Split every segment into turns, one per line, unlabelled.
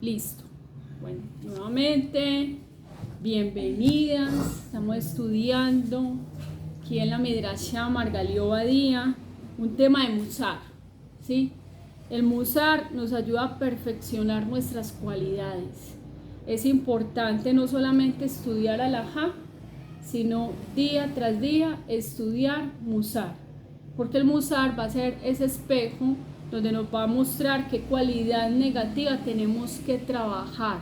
Listo. Bueno, nuevamente, bienvenidas. Estamos estudiando aquí en la Midrashá Margalí Obadía un tema de Musar, ¿sí? El Musar nos ayuda a perfeccionar nuestras cualidades. Es importante no solamente estudiar Alajá, sino día tras día estudiar Musar, porque el Musar va a ser ese espejo donde nos va a mostrar qué cualidad negativa tenemos que trabajar,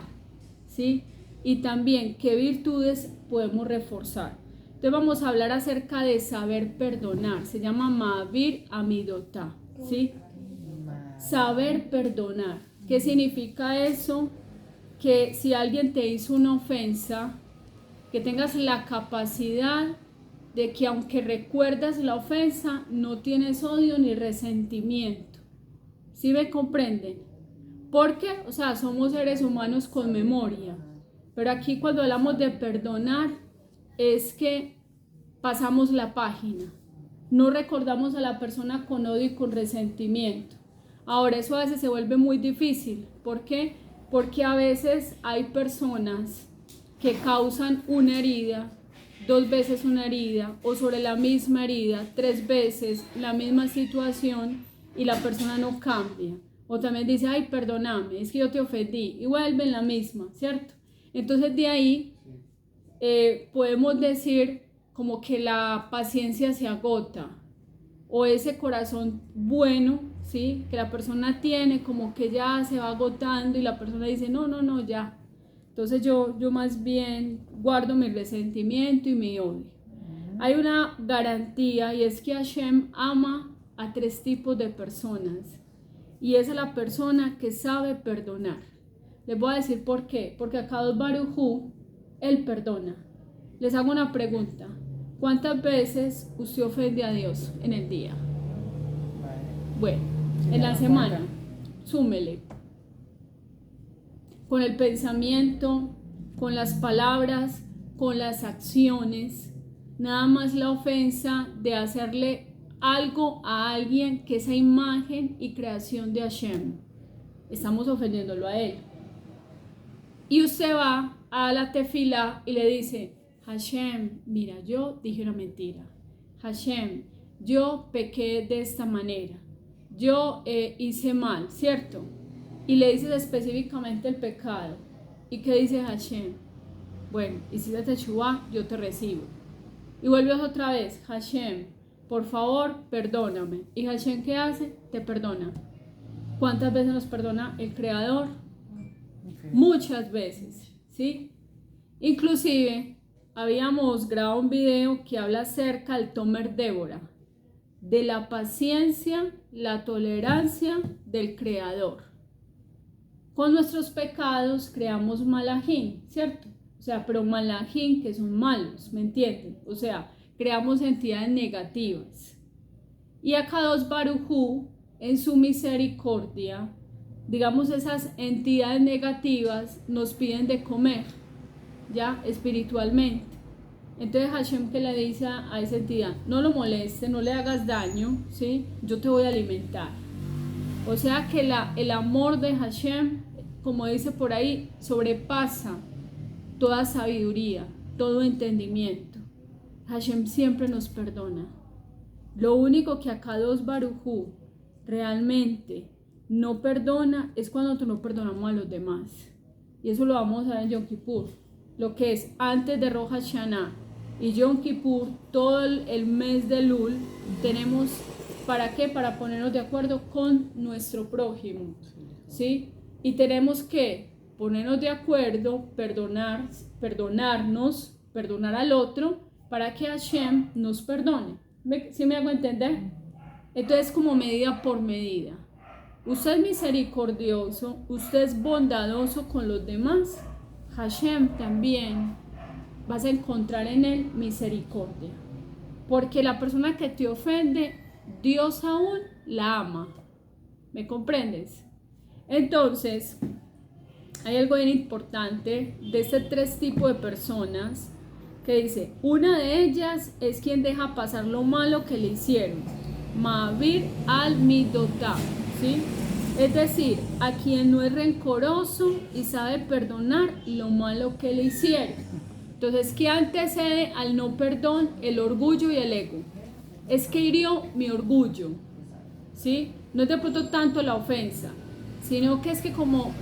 ¿sí? Y también qué virtudes podemos reforzar. Entonces vamos a hablar acerca de saber perdonar. Se llama Ma'avir Amidotá, ¿sí? Saber perdonar. ¿Qué significa eso? Que si alguien te hizo una ofensa, que tengas la capacidad de que aunque recuerdas la ofensa, no tienes odio ni resentimiento. ¿Sí me comprenden? Porque, somos seres humanos con memoria. Pero aquí cuando hablamos de perdonar, es que pasamos la página. No recordamos a la persona con odio y con resentimiento. Ahora, eso a veces se vuelve muy difícil. ¿Por qué? Porque a veces hay personas que causan una herida, 2 veces una herida, o sobre la misma herida, 3 veces la misma situación, y la persona no cambia. O también dice, ay, perdóname, es que yo te ofendí, y vuelve en la misma, ¿cierto? Entonces de ahí podemos decir como que la paciencia se agota, o ese corazón bueno, ¿sí? Que la persona tiene, como que ya se va agotando y la persona dice, no, ya. Entonces yo más bien guardo mi resentimiento y mi odio. Hay una garantía, y es que Hashem ama a 3 tipos de personas, y esa es la persona que sabe perdonar. Les voy a decir por qué. Porque a Kadosh Baruj Hu, Él perdona. Les hago una pregunta: ¿cuántas veces usted ofende a Dios en el día? Bueno, en la semana, súmele. Con el pensamiento, con las palabras, con las acciones. Nada más la ofensa de hacerle algo a alguien que esa imagen y creación de Hashem. Estamos ofendiéndolo a Él. Y usted va a la tefilá y le dice, Hashem, mira, yo dije una mentira. Hashem, yo pequé de esta manera. Yo hice mal, ¿cierto? Y le dices específicamente el pecado. ¿Y qué dice Hashem? Bueno, hiciste teshuvá, yo te recibo. Y vuelves otra vez, Hashem, por favor, perdóname. ¿Y Hashem qué hace? Te perdona. ¿Cuántas veces nos perdona el Creador? Muchas veces, ¿sí? Inclusive, habíamos grabado un video que habla acerca del Tomer Débora, de la paciencia, la tolerancia del Creador. Con nuestros pecados creamos malajín, ¿cierto? Pero malajín que son malos, ¿me entienden? Creamos entidades negativas. Y a Kadosh Baruj Hu, en su misericordia, digamos, esas entidades negativas nos piden de comer, ya, espiritualmente. Entonces Hashem, que le dice a esa entidad, no lo moleste, no le hagas daño, ¿sí? Yo te voy a alimentar. O sea que el amor de Hashem, como dice por ahí, sobrepasa toda sabiduría, todo entendimiento. Hashem siempre nos perdona. Lo único que a Kadosh Baruj Hu realmente no perdona es cuando nosotros no perdonamos a los demás. Y eso lo vamos a ver en Yom Kippur. Lo que es antes de Rosh Hashanah y Yom Kippur, todo el mes de Elul, tenemos, ¿para qué? Para ponernos de acuerdo con nuestro prójimo, ¿sí? Y tenemos que ponernos de acuerdo, perdonarnos, perdonar al otro, para que Hashem nos perdone. ¿Sí me hago entender? Entonces, como medida por medida. Usted es misericordioso, usted es bondadoso con los demás, Hashem también vas a encontrar en él misericordia. Porque la persona que te ofende, Dios aún la ama. ¿Me comprendes? Entonces, hay algo bien importante de este 3 tipos de personas que dice, una de ellas es quien deja pasar lo malo que le hicieron. Ma'avir al midotá, ¿sí? Es decir, a quien no es rencoroso y sabe perdonar lo malo que le hicieron. Entonces, ¿qué antecede al no perdón? El orgullo y el ego. Es que hirió mi orgullo, ¿sí? No es de pronto tanto la ofensa, sino que es que como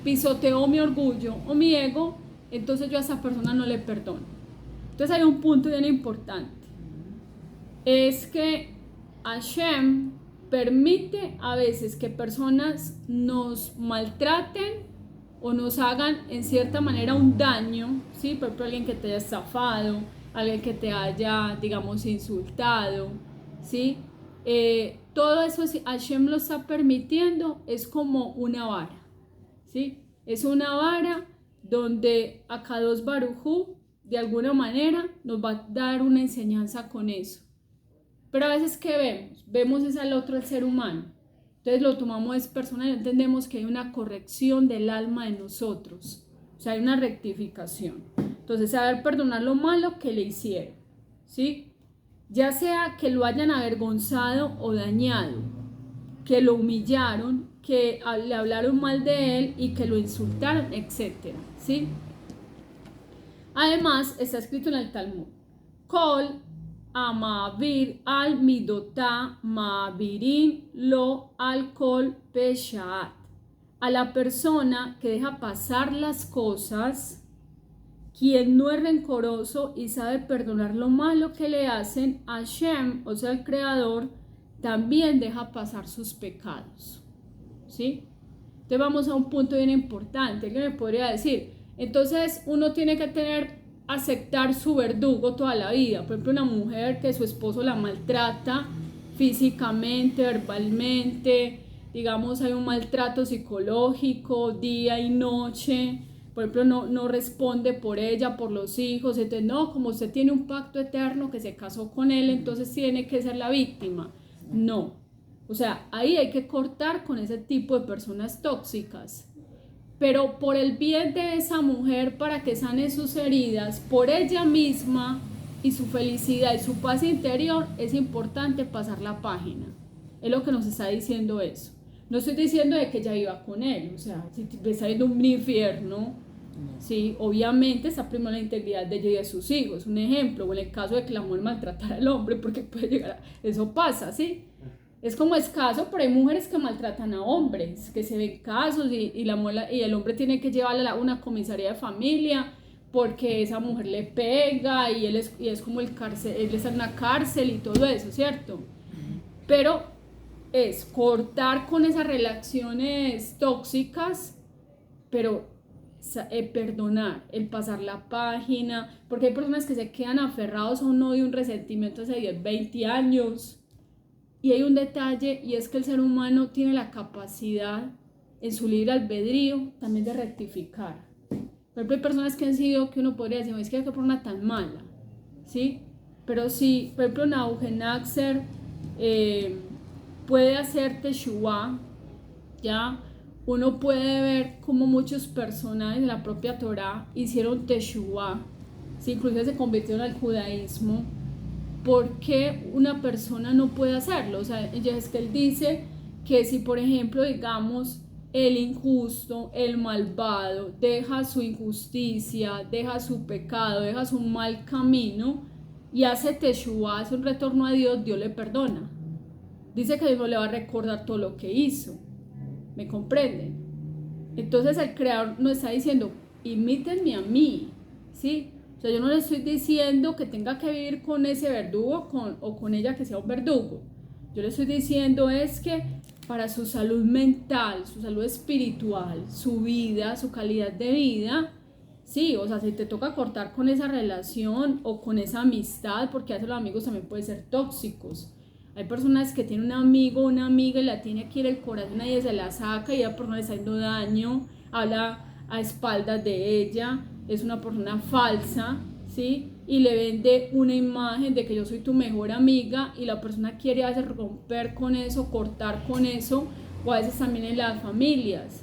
pisoteó mi orgullo o mi ego, entonces yo a esa persona no le perdono. Entonces hay un punto bien importante. Es que Hashem permite a veces que personas nos maltraten o nos hagan en cierta manera un daño, ¿sí? Por ejemplo, alguien que te haya estafado, alguien que te haya, digamos, insultado, ¿sí? Todo eso, si Hashem lo está permitiendo, es como una vara, ¿sí? Es una vara donde Akadosh Baruj Hu, de alguna manera, nos va a dar una enseñanza con eso. Pero a veces, ¿qué vemos? Vemos es al otro, el ser humano. Entonces lo tomamos es personal y entendemos que hay una corrección del alma de nosotros. O sea, hay una rectificación. Entonces, saber perdonar lo malo que le hicieron, ¿sí? Ya sea que lo hayan avergonzado o dañado, que lo humillaron, que le hablaron mal de él y que lo insultaron, etc., ¿sí? Además, está escrito en el Talmud: Kol Amavir al midotá Mavirin lo alcohol peshaat. A la persona que deja pasar las cosas, quien no es rencoroso y sabe perdonar lo malo que le hacen, Hashem, o sea el Creador, también deja pasar sus pecados, ¿sí? Entonces vamos a un punto bien importante que me podría decir. Entonces uno tiene que aceptar su verdugo toda la vida. Por ejemplo, una mujer que su esposo la maltrata físicamente, verbalmente, digamos hay un maltrato psicológico día y noche, por ejemplo no responde por ella, por los hijos, entonces no, como usted tiene un pacto eterno que se casó con él, entonces tiene que ser la víctima. No, o sea, ahí hay que cortar con ese tipo de personas tóxicas. Pero por el bien de esa mujer, para que sane sus heridas, por ella misma y su felicidad y su paz interior, es importante pasar la página. Es lo que nos está diciendo eso. No estoy diciendo de que ella iba con él, o sea, si está yendo un infierno, sí, obviamente está primero la integridad de ella y de sus hijos. Un ejemplo, o en el caso de que la mujer maltratara al hombre, porque puede llegar a... Eso pasa, ¿sí? Es como escaso, pero hay mujeres que maltratan a hombres, que se ven casos y el hombre tiene que llevarla a una comisaría de familia porque esa mujer le pega y él es como él está en una cárcel y todo eso, ¿cierto? Pero es cortar con esas relaciones tóxicas, pero perdonar, el pasar la página, porque hay personas que se quedan aferrados a un odio, un resentimiento hace 10, 20 años. Y hay un detalle, y es que el ser humano tiene la capacidad en su libre albedrío también de rectificar. Por ejemplo, hay personas que han sido, que uno podría decir, es que qué persona tan mala, ¿sí? Pero si, por ejemplo, Nabucodonosor puede hacer teshuvá, ya uno puede ver cómo muchos personajes de la propia Torá hicieron teshuvá, ¿sí? Incluso se convirtieron al judaísmo. ¿Por qué una persona no puede hacerlo? O sea, es que él dice que si, por ejemplo, digamos, el injusto, el malvado, deja su injusticia, deja su pecado, deja su mal camino y hace teshuvá, hace un retorno a Dios, Dios le perdona. Dice que Dios no le va a recordar todo lo que hizo. ¿Me comprenden? Entonces el Creador nos está diciendo, imítenme a mí, ¿sí? O sea, yo no le estoy diciendo que tenga que vivir con ese verdugo o con ella que sea un verdugo. Yo le estoy diciendo es que para su salud mental, su salud espiritual, su vida, su calidad de vida, sí, o sea, si te toca cortar con esa relación o con esa amistad, porque a veces los amigos también pueden ser tóxicos. Hay personas que tienen un amigo o una amiga y la tiene aquí en el corazón y se la saca y la persona le está haciendo daño, habla a espaldas de ella, es una persona falsa, ¿sí? Y le vende una imagen de que yo soy tu mejor amiga y la persona quiere a veces romper con eso, cortar con eso, o a veces también en las familias.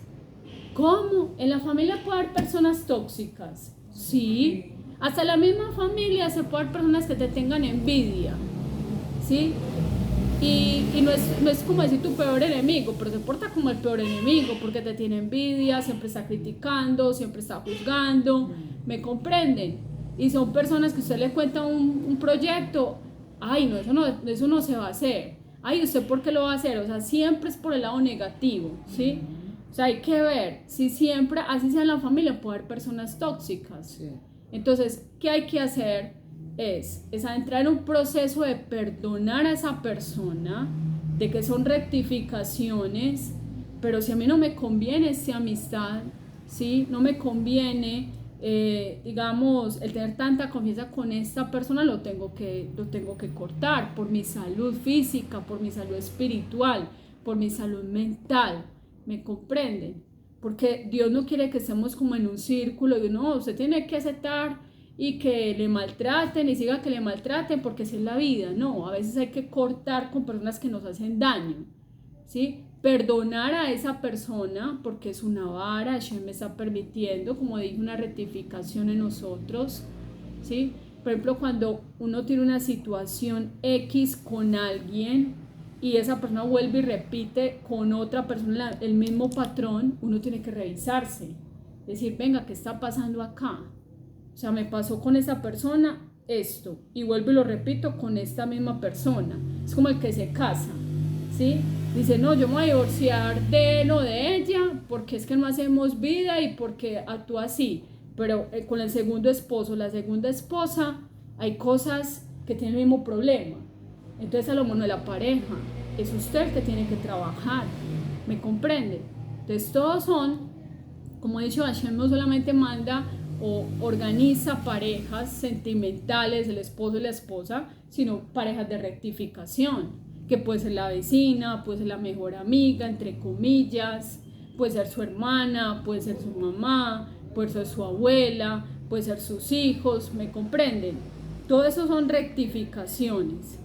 ¿Cómo? ¿En la familia puede haber personas tóxicas? Sí, hasta en la misma familia se puede haber personas que te tengan envidia, ¿sí? y no es como decir tu peor enemigo, pero se porta como el peor enemigo porque te tiene envidia, siempre está criticando, siempre está juzgando, ¿me comprenden? Y son personas que usted le cuenta un proyecto, ay, no, eso no se va a hacer, ay, ¿usted por qué lo va a hacer? O sea, siempre es por el lado negativo, ¿sí? O sea, hay que ver, si siempre, así sea en la familia, puede haber personas tóxicas. Sí. Entonces, ¿qué hay que hacer? Es entrar en un proceso de perdonar a esa persona, de que son rectificaciones, pero si a mí no me conviene esta amistad, ¿sí? No me conviene, digamos, el tener tanta confianza con esta persona, lo tengo que cortar por mi salud física, por mi salud espiritual, por mi salud mental, ¿me comprenden? Porque Dios no quiere que estemos como en un círculo y no, usted tiene que aceptar y que le maltraten y siga que le maltraten porque esa es la vida. No, a veces hay que cortar con personas que nos hacen daño, ¿sí? Perdonar a esa persona porque es una vara, Hashem me está permitiendo, como dije, una rectificación en nosotros, ¿sí? Por ejemplo, cuando uno tiene una situación X con alguien y esa persona vuelve y repite con otra persona el mismo patrón, uno tiene que revisarse, decir, venga, ¿qué está pasando acá? O sea, me pasó con esa persona esto y vuelvo y lo repito con esta misma persona. Es como el que se casa, ¿sí? Dice, no, yo me voy a divorciar de él o de ella porque es que no hacemos vida y porque actúa así. Pero con el segundo esposo, la segunda esposa, hay cosas que tienen el mismo problema. Entonces, a lo mejor no es la pareja, es usted el que tiene que trabajar. ¿Me comprende? Entonces, todos son, como he dicho, Hashem no solamente manda o organiza parejas sentimentales, el esposo y la esposa, sino parejas de rectificación, que puede ser la vecina, puede ser la mejor amiga, entre comillas, puede ser su hermana, puede ser su mamá, puede ser su abuela, puede ser sus hijos, ¿me comprenden? Todo eso son rectificaciones.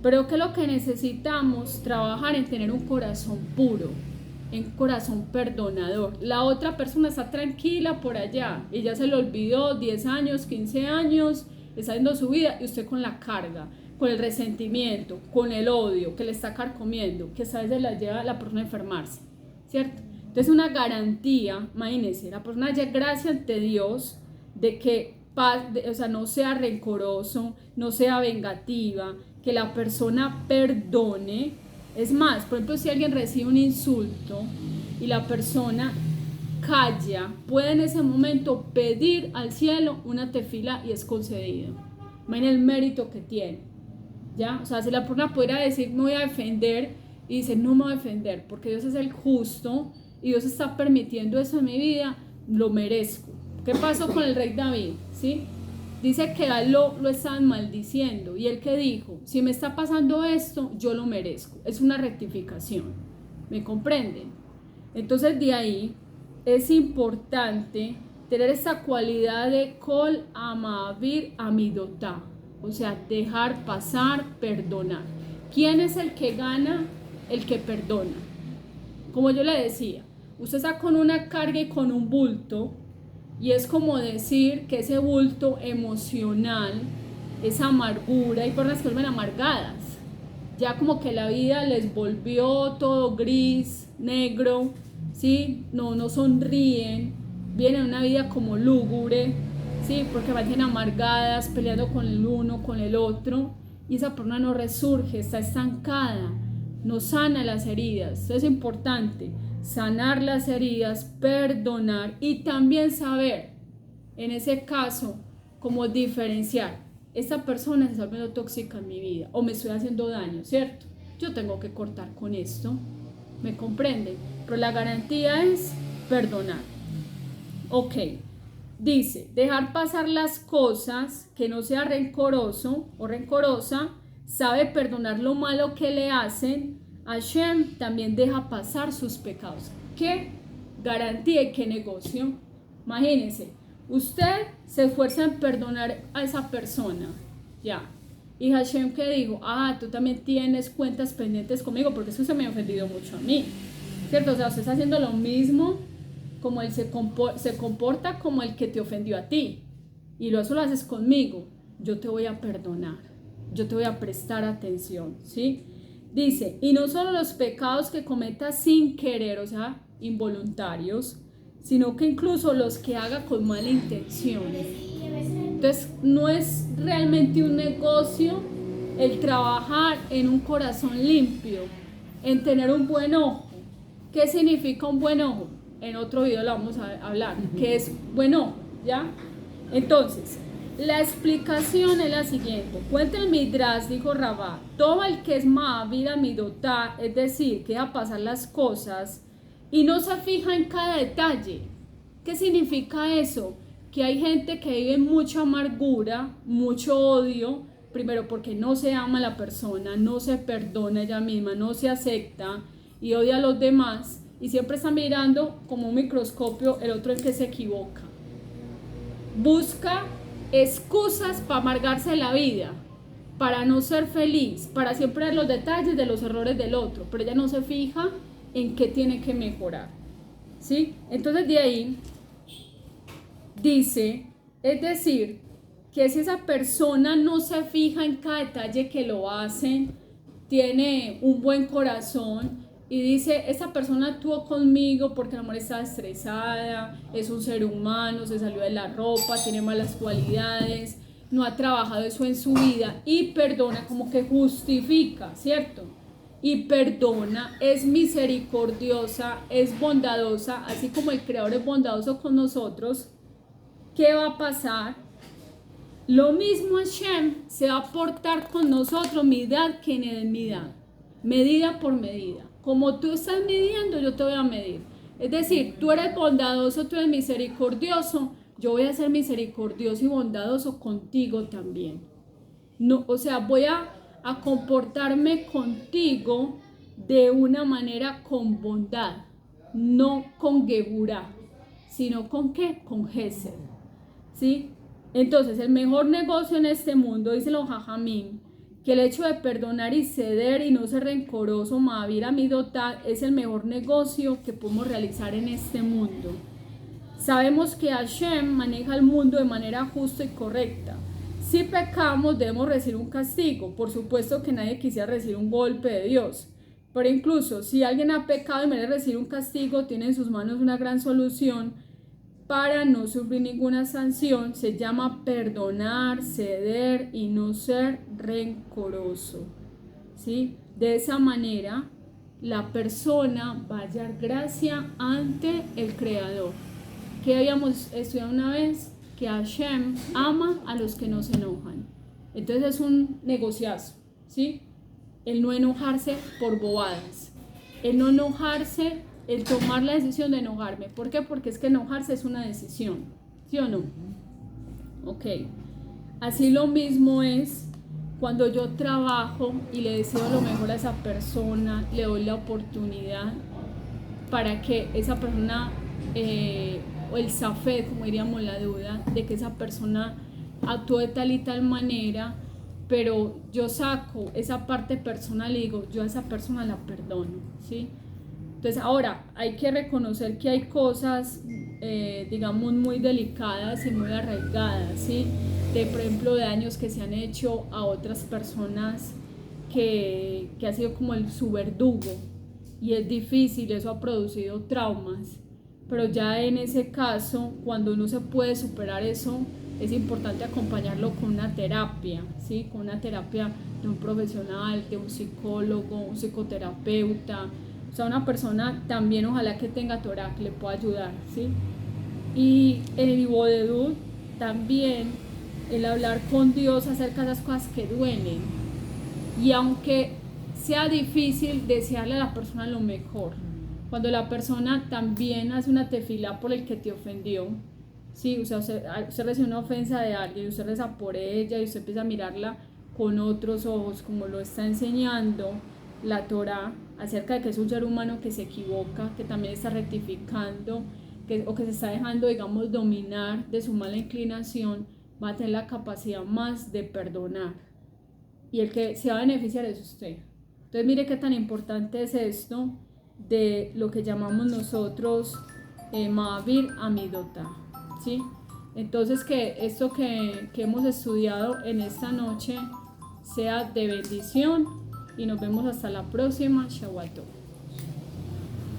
Pero ¿qué es lo que necesitamos? Trabajar en tener un corazón puro, en corazón perdonador. La otra persona está tranquila por allá y ya se le olvidó 10 años, 15 años, está haciendo su vida y usted con la carga, con el resentimiento, con el odio que le está carcomiendo, que a veces la lleva a la persona a enfermarse, ¿cierto? Entonces una garantía, imagínense, la persona ya gracias ante Dios de que o sea, no sea rencoroso, no sea vengativa, que la persona perdone. Es más, por ejemplo, si alguien recibe un insulto y la persona calla, puede en ese momento pedir al cielo una tefila y es concedido. Imaginen el mérito que tiene, ¿ya? O sea, si la persona pudiera decir, me voy a defender, y dice, no me voy a defender, porque Dios es el justo y Dios está permitiendo eso en mi vida, lo merezco. ¿Qué pasó con el rey David? ¿Sí? Dice que a él lo estaban maldiciendo y él que dijo, si me está pasando esto, yo lo merezco. Es una rectificación, ¿me comprenden? Entonces de ahí es importante tener esa cualidad de kol amavir amidotá, o sea, dejar pasar, perdonar. ¿Quién es el que gana? El que perdona. Como yo le decía, usted está con una carga y con un bulto, y es como decir que ese bulto emocional, esa amargura, hay personas que vuelven amargadas, ya como que la vida les volvió todo gris, negro, ¿sí? No sonríen, vienen una vida como lúgubre, ¿sí? Porque van amargadas, peleando con el uno, con el otro, y esa persona no resurge, está estancada, no sana las heridas. Eso es importante, sanar las heridas, perdonar y también saber, en ese caso, cómo diferenciar, esta persona se está volviendo tóxica en mi vida o me estoy haciendo daño, ¿cierto? Yo tengo que cortar con esto, ¿me comprenden? Pero la garantía es perdonar. Ok, dice, dejar pasar las cosas, que no sea rencoroso o rencorosa, sabe perdonar lo malo que le hacen. Hashem también deja pasar sus pecados. ¿Qué garantía y qué negocio? Imagínense, usted se esfuerza en perdonar a esa persona, ya. Y Hashem que dijo, tú también tienes cuentas pendientes conmigo porque eso se me ha ofendido mucho a mí, ¿cierto? O sea, usted está haciendo lo mismo como él se comporta como el que te ofendió a ti. Y eso lo haces conmigo, yo te voy a perdonar, yo te voy a prestar atención, ¿sí? Dice, y no solo los pecados que cometa sin querer, o sea, involuntarios, sino que incluso los que haga con mala intención. Entonces, no es realmente un negocio el trabajar en un corazón limpio, en tener un buen ojo. ¿Qué significa un buen ojo? En otro video lo vamos a hablar. ¿Qué es buen ojo? ¿Ya? Entonces, la explicación es la siguiente. Cuenta el Midrash, dijo Rabá, todo el que es Ma'avir Amidotá, es decir, que deja pasar las cosas y no se fija en cada detalle. ¿Qué significa eso? Que hay gente que vive mucha amargura, mucho odio, primero porque no se ama a la persona, no se perdona ella misma, no se acepta y odia a los demás y siempre está mirando como un microscopio el otro el que se equivoca. Busca excusas para amargarse la vida, para no ser feliz, para siempre ver los detalles de los errores del otro, pero ella no se fija en qué tiene que mejorar, ¿sí? Entonces de ahí dice, es decir, que si esa persona no se fija en cada detalle que lo hace, tiene un buen corazón y dice, esa persona actuó conmigo porque el amor está estresada, es un ser humano, se salió de la ropa, tiene malas cualidades, no ha trabajado eso en su vida y perdona, como que justifica, ¿cierto? Y perdona, es misericordiosa, es bondadosa, así como el Creador es bondadoso con nosotros. ¿Qué va a pasar? Lo mismo Hashem se va a portar con nosotros, midad que midad, medida por medida. Como tú estás midiendo, yo te voy a medir. Es decir, tú eres bondadoso, tú eres misericordioso, yo voy a ser misericordioso y bondadoso contigo también. No, o sea, voy a comportarme contigo de una manera con bondad, no con geburá, sino con ¿qué? Con gesed, ¿sí? Entonces, el mejor negocio en este mundo, dice los Jajamim, que el hecho de perdonar y ceder y no ser rencoroso, Ma'avir Amidotá, es el mejor negocio que podemos realizar en este mundo. Sabemos que Hashem maneja el mundo de manera justa y correcta. Si pecamos, debemos recibir un castigo. Por supuesto que nadie quisiera recibir un golpe de Dios. Pero incluso si alguien ha pecado y merece recibir un castigo, tiene en sus manos una gran solución para no sufrir ninguna sanción. Se llama perdonar, ceder y no ser rencoroso, ¿sí? De esa manera, la persona va a hallar gracia ante el Creador. Que habíamos estudiado una vez, que Hashem ama a los que no se enojan. Entonces es un negociazo, ¿sí? El no enojarse por bobadas, el no enojarse, el tomar la decisión de enojarme. ¿Por qué? Porque es que enojarse es una decisión, ¿sí o no? Ok. Así lo mismo es cuando yo trabajo y le deseo lo mejor a esa persona, le doy la oportunidad para que esa persona, o el zafed, como diríamos, la duda de que esa persona actúe de tal y tal manera, pero yo saco esa parte personal y digo, yo a esa persona la perdono, ¿sí? Entonces ahora hay que reconocer que hay cosas, digamos, muy delicadas y muy arraigadas, ¿sí? Por ejemplo, daños que se han hecho a otras personas que ha sido como su verdugo y es difícil, eso ha producido traumas, pero ya en ese caso, cuando uno se puede superar eso, es importante acompañarlo con una terapia, ¿sí? Con una terapia de un profesional, de un psicólogo, un psicoterapeuta, o sea, una persona también, ojalá que tenga Torah, que le pueda ayudar, ¿sí? Y el Bodedut también, el hablar con Dios acerca de esas cosas que duelen. Y aunque sea difícil, desearle a la persona lo mejor. Cuando la persona también hace una tefilá por el que te ofendió, ¿sí? O sea, usted recibe una ofensa de alguien y usted reza por ella y usted empieza a mirarla con otros ojos, como lo está enseñando la Torah, acerca de que es un ser humano que se equivoca, que también está rectificando, o que se está dejando, digamos, dominar de su mala inclinación, va a tener la capacidad más de perdonar. Y el que se va a beneficiar es usted. Entonces mire qué tan importante es esto de lo que llamamos nosotros Ma'avir Amidotá, ¿sí? Entonces que esto que hemos estudiado en esta noche sea de bendición y nos vemos hasta la próxima. Shavuot Tov.